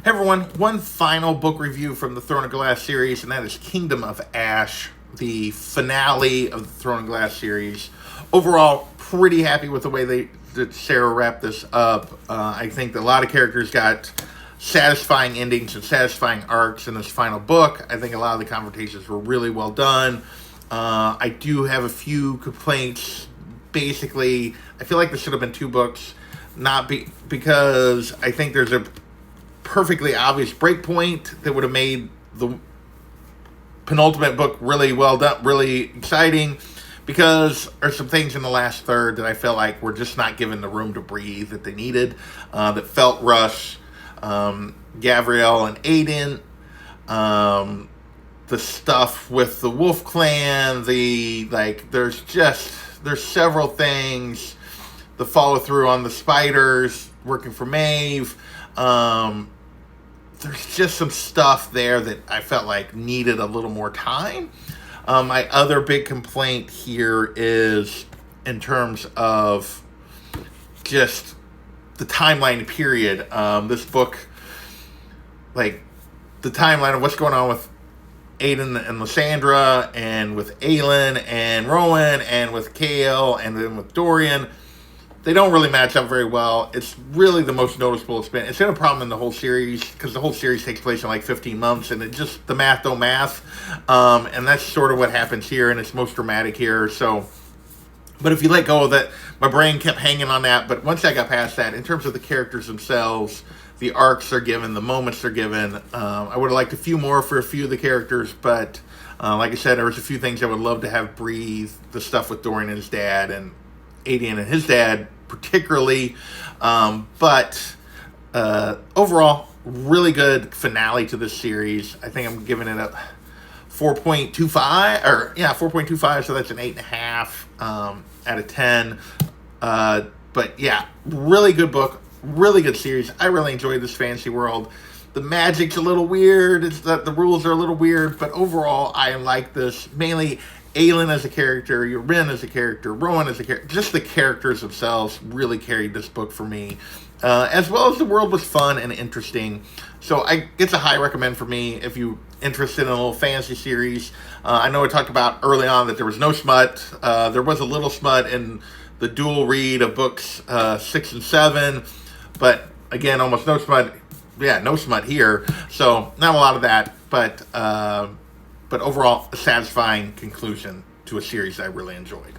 Hey everyone, one final book review from the Throne of Glass series, and that is Kingdom of Ash, the finale of the Throne of Glass series. Overall, pretty happy with the way that Sarah wrapped this up. I think that a lot of characters got satisfying endings and satisfying arcs in this final book. I think a lot of the conversations were really well done. I do have a few complaints. Basically, I feel like there should have been two books, because I think there's a perfectly obvious breakpoint that would have made the penultimate book really well done, really exciting, because there's some things in the last third that I felt like were just not given the room to breathe that they needed, that felt rushed. Gavriel and Aiden, the stuff with the Wolf Clan, there's several things, the follow through on the spiders working for Maeve. There's just some stuff there that I felt like needed a little more time. My other big complaint here is in terms of just the timeline period. This book, like the timeline of what's going on with Aiden and Lysandra, and with Aelin and Rowan, and with Chaol, and then with Dorian, they don't really match up very well. It's really the most noticeable it's been. It's been a problem in the whole series, because the whole series takes place in like 15 months, and the math don't math. And that's sort of what happens here, and it's most dramatic here. So, but if you let go of that, my brain kept hanging on that. But once I got past that, in terms of the characters themselves, the arcs are given, the moments are given. I would have liked a few more for a few of the characters, but like I said, there was a few things I would love to have breathe. The stuff with Dorian and his dad, and Aiden and his dad particularly, but overall, really good finale to this series. I think I'm giving it a 4.25, 4.25, so that's an 8.5 out of 10. But yeah, really good book, really good series. I really enjoyed this fantasy world. The magic's a little weird, the rules are a little weird, but overall, I like this. Mainly Aelin as a character, Yrene as a character, Rowan as a character, just the characters themselves really carried this book for me. As well as the world was fun and interesting. So it's a high recommend for me if you're interested in a little fantasy series. I know I talked about early on that there was no smut. There was a little smut in the dual read of books 6 and 7, but again, almost no smut. Yeah, no smut here. So not a lot of that, but overall, a satisfying conclusion to a series I really enjoyed.